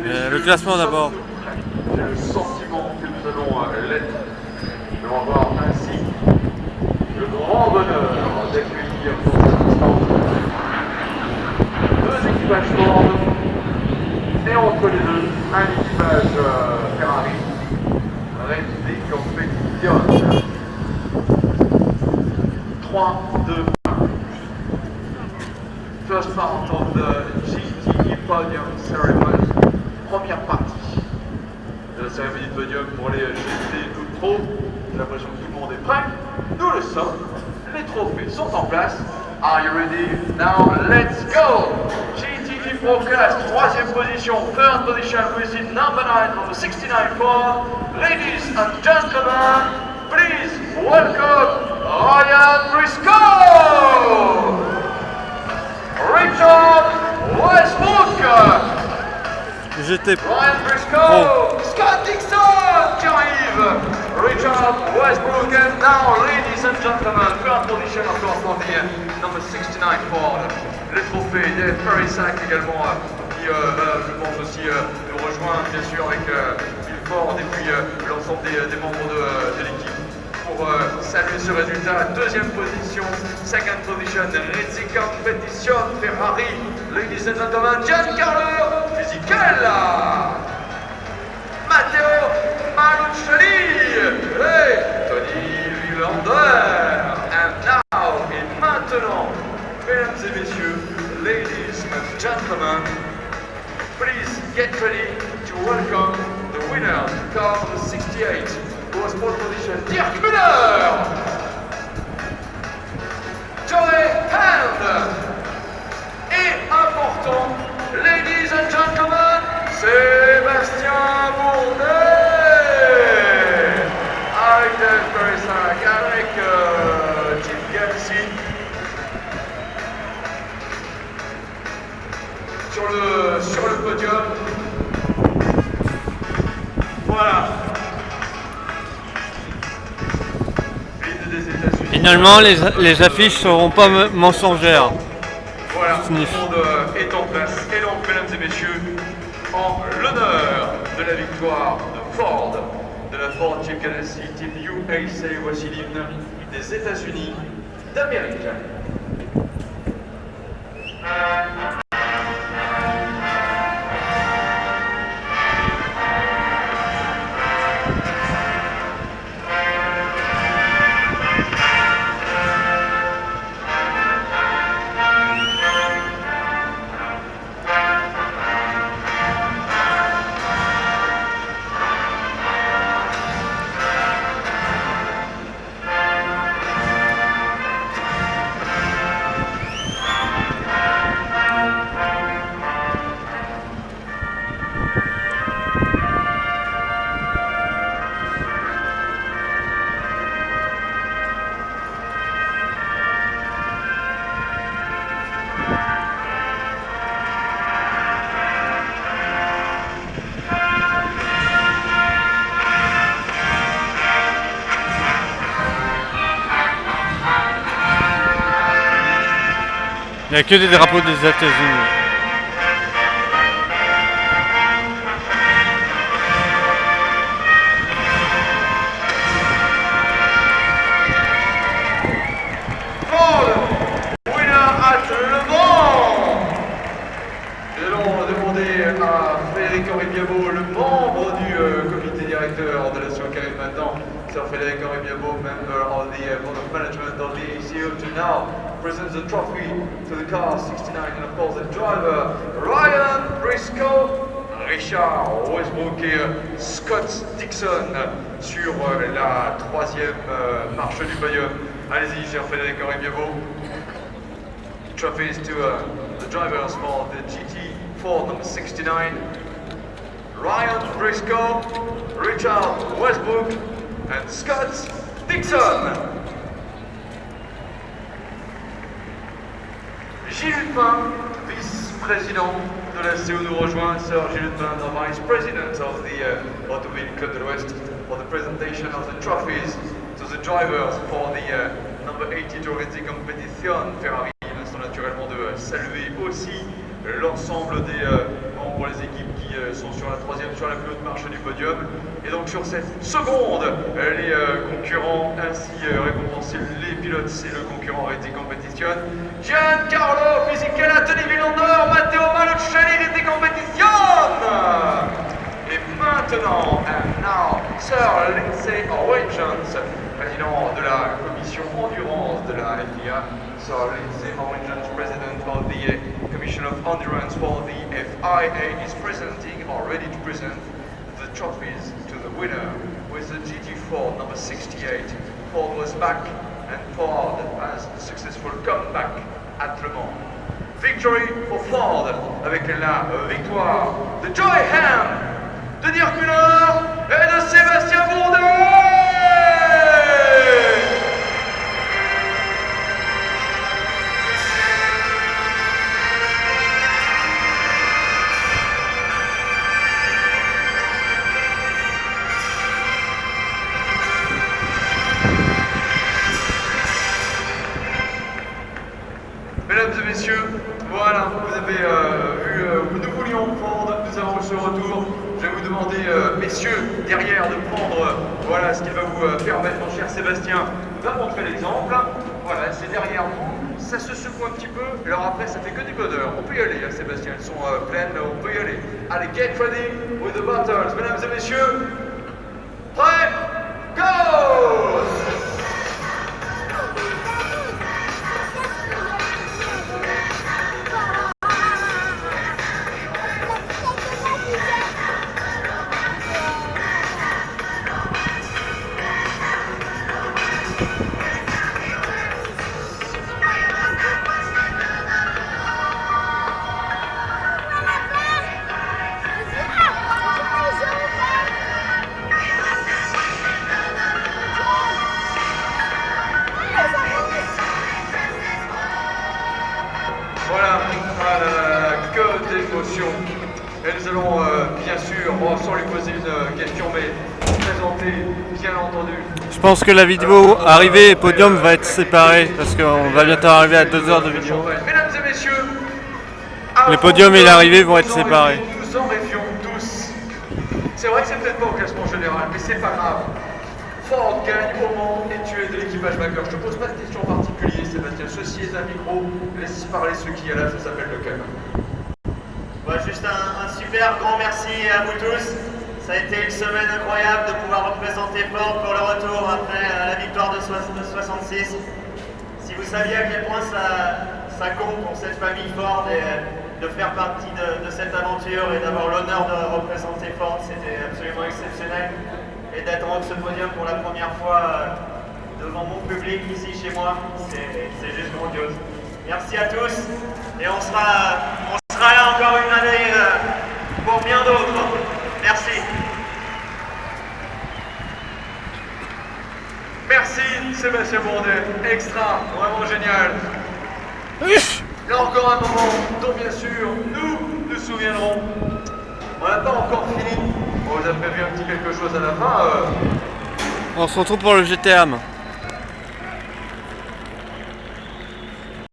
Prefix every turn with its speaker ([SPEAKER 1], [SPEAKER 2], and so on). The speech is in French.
[SPEAKER 1] Le classement d'abord.
[SPEAKER 2] J'ai le sentiment que nous allons l'être. Nous allons avoir ainsi le grand bonheur d'accueillir dans cet instant deux équipages Ford et entre les deux un équipage Ferrari. Rete competizione. 3, 2, 1. First part of the GT Podium Ceremony. Première partie de la cérémonie de podium pour les GT Tout Pro. J'ai l'impression que tout le monde est prêt. Nous le sommes. Les trophées sont en place. Are you ready? Now let's go! GT Pro Class, 3e position, 3rd position, receive number 9 from the 69 Ford. Ladies and gentlemen, please welcome Ryan Briscoe! Richard Westbrook! Ryan Briscoe! Scott Dixon qui arrive! Richard Westbrook, and now, ladies and gentlemen, third position of course for the number 69 Ford. Les trophées, il y a Ferry Sack également qui, je pense aussi, nous rejoint bien sûr avec Bill Ford et puis l'ensemble des membres de l'équipe pour saluer ce résultat. Deuxième position, second position, Rete Competition Ferrari. Ladies and gentlemen, Giancarlo Fisichella, Matteo Maluccioli et Tony Villander. And now, et maintenant, mesdames et messieurs, ladies and gentlemen, please get ready to welcome the winner, car number 68, who was pole position, Dirk Müller, Joey Hand, et important, ladies and gentlemen, Sébastien Bourdet, avec Dave Peressac, avec Jim Ganassi, sur le podium. Voilà. L'hymne des États-Unis.
[SPEAKER 1] Finalement, les affiches seront pas mensongères.
[SPEAKER 2] Voilà, tout le monde est en place. Et donc, mesdames et messieurs, en l'honneur de la victoire de Ford, de la Ford Jim Ganassi, Team USA, voici l'hymne des États-Unis d'Amérique.
[SPEAKER 1] Il n'y a que des drapeaux des États-Unis.
[SPEAKER 2] Ford, winner at Le Mans. Nous allons demander à Frédéric Henri Biabo, le membre du comité directeur de l'Association qui arrive maintenant. Sir Frédéric Henri Biabo, member of the board of management of the ACO, to now present the trophy to the car 69 and of course the driver Ryan Briscoe, Richard Westbrook et Scott Dixon sur la troisième marche du podium. Allez-y, cher Frédéric Henri Biabo. Trophies to the drivers for the GT Ford number 69, Ryan Briscoe, Richard Westbrook and Scott Dixon. Gilles Lupin, vice-président de la CO, nous rejoint. Sir Gilles Lupin, the vice-president of the Automobile Côte de l'Ouest, for the presentation of the trophies to the drivers for the number 82 Rete Competition Ferrari. Il est naturellement de saluer aussi l'ensemble des membres des équipes qui sont sur la troisième, sur la plus haute marche du podium. Et donc sur cette seconde, les concurrents ainsi récompensés, les pilotes et le concurrent Rete Competition. Giancarlo Fisichella, Tony Villandor, Matteo Malucelli, Rete Competition. Et maintenant, now, Sir Lindsay Orangens, président de la commission endurance de la FIA. Sir Lindsay Orangens, president of the Commission of Endurance for the FIA, is presenting or ready to present the trophies to the winner with the GT4 number 68. Ford was back and Ford has a successful comeback at Le Mans. Victory for Ford avec la victoire de Joey Ham, de Dirk Müller et de Sébastien Bourdais. Mesdames et messieurs, voilà, vous avez vu, nous voulions Ford, nous avons ce retour. Je vais vous demander, messieurs, derrière, de prendre, voilà, ce qui va vous permettre, mon cher Sébastien, va montrer l'exemple. Voilà, c'est derrière vous, ça se secoue un petit peu, et alors après, ça fait que du bonheur. On peut y aller, hein, Sébastien, elles sont pleines, on peut y aller. Allez, get ready with the bottles, mesdames et messieurs. Prêt, go! Voilà, que d'émotion. Et nous allons bien sûr, bon, sans lui poser une question, mais présenter, bien entendu.
[SPEAKER 1] Je pense que la vidéo arrivée et podium va être séparée parce qu'on va bientôt arriver à 2 heures de vidéo.
[SPEAKER 2] Mesdames et messieurs,
[SPEAKER 1] Le podium et l'arrivée vont être séparés.
[SPEAKER 2] Nous en rêvions tous. C'est vrai que c'est peut-être pas au classement général, mais c'est pas grave. Ford gagne au Mans et tu es de l'équipage vainqueur. Je te pose pas de questions en particulier, Sébastien. Ceci est un micro. Laisse parler ceux qui est là, ça s'appelle le calme.
[SPEAKER 3] Ouais, juste un super grand merci à vous tous. Ça a été une semaine incroyable de pouvoir représenter Ford pour le retour après la victoire de 66. Si vous saviez à quel point ça compte pour cette famille Ford et de faire partie de cette aventure et d'avoir l'honneur de représenter Ford, c'était absolument exceptionnel. Et d'être en haut de ce podium pour la première fois devant mon public ici chez moi, c'est juste grandiose. Merci à tous et on sera là encore une année pour bien d'autres. Merci.
[SPEAKER 2] Merci Sébastien Bourdais, extra, vraiment génial. Là encore un moment dont bien sûr nous souviendrons. On n'a pas encore fini. On vous a prévu un petit quelque chose à la fin.
[SPEAKER 1] On se retrouve pour le GTAM.